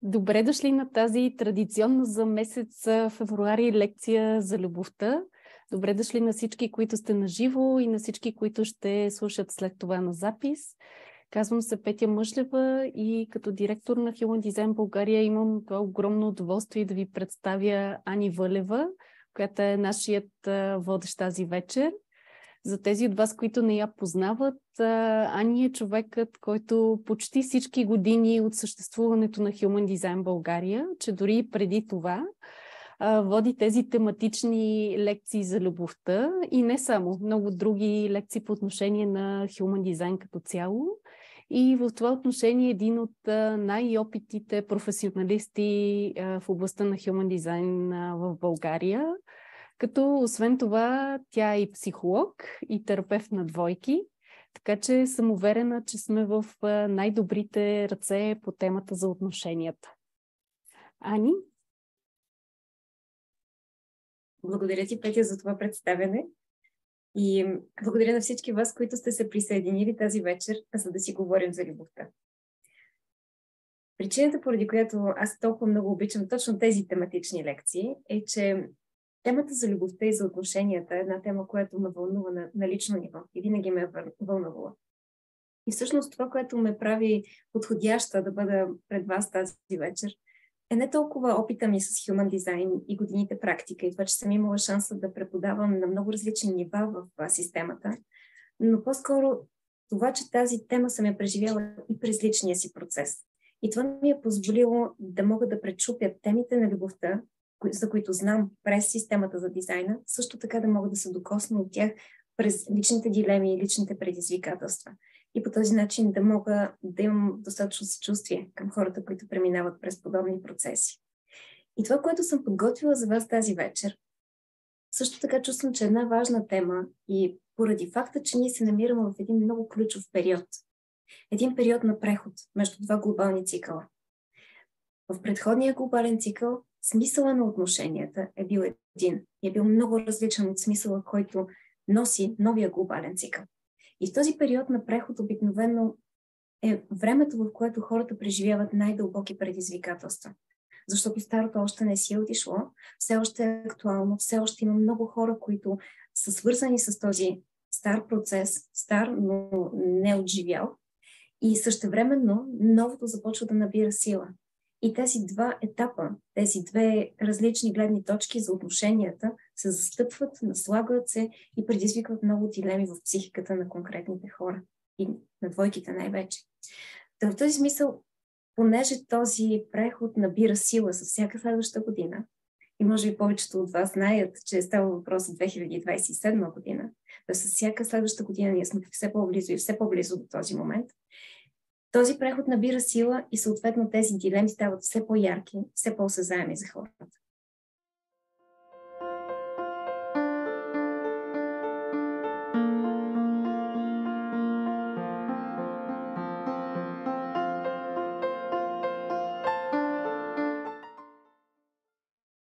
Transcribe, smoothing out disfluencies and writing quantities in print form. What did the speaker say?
Добре дошли на тази традиционна за месец февруари лекция за любовта. Добре дошли на всички, които сте на живо и на всички, които ще слушат след това на запис. Казвам се Петя Мъжлева и като директор на Human Design България имам това огромно удоволствие да ви представя Ани Вълева, която е нашият водещ тази вечер. За тези от вас, които не я познават, Ани е човекът, който почти всички години от съществуването на Human Design България, че дори преди това, води тези тематични лекции за любовта и не само, много други лекции по отношение на Human Design като цяло. И в това отношение един от най-опитните професионалисти в областта на Human Design в България. Като освен това, тя е и психолог, и терапевт на двойки, така че съм уверена, че сме в най-добрите ръце по темата за отношенията. Ани? Благодаря ти, Петя, за това представяне и благодаря на всички вас, които сте се присъединили тази вечер, за да си говорим за любовта. Причината, поради която аз толкова много обичам точно тези тематични лекции, е, че темата за любовта и за отношенията е една тема, която ме вълнува на лично ниво и винаги ме е вълнувала. И всъщност това, което ме прави подходяща да бъда пред вас тази вечер, е не толкова опита ми с Human Design и годините практика и това, че съм имала шанса да преподавам на много различни нива в системата, но по-скоро това, че тази тема съм я преживяла и през личния си процес. И това ми е позволило да мога да пречупя темите на любовта, за които знам през системата за дизайна, също така да мога да се докосна от тях през личните дилеми и личните предизвикателства. И по този начин да мога да имам достатъчно съчувствие към хората, които преминават през подобни процеси. И това, което съм подготвила за вас тази вечер, също така чувствам, че е една важна тема и поради факта, че ние се намираме в един много ключов период. Един период на преход между два глобални цикъла. В предходния глобален цикъл смисъла на отношенията е бил един и е бил много различен от смисъла, който носи новия глобален цикъл. И в този период на преход обикновено е времето, в което хората преживяват най-дълбоки предизвикателства. Защото старото още не си е отишло, все още е актуално, все още има много хора, които са свързани с този стар процес, стар, но не отживял. И същевременно новото започва да набира сила. И тези два етапа, тези две различни гледни точки за отношенията се застъпват, наслагват се и предизвикват много дилеми в психиката на конкретните хора и на двойките най-вече. В този смисъл, понеже този преход набира сила с всяка следваща година, и може би повечето от вас знаят, че става въпрос за 2027 година, да с всяка следваща година ние сме все по-близо и все по-близо до този момент, този преход набира сила и съответно тези дилеми стават все по-ярки, все по-осезаеми за хората.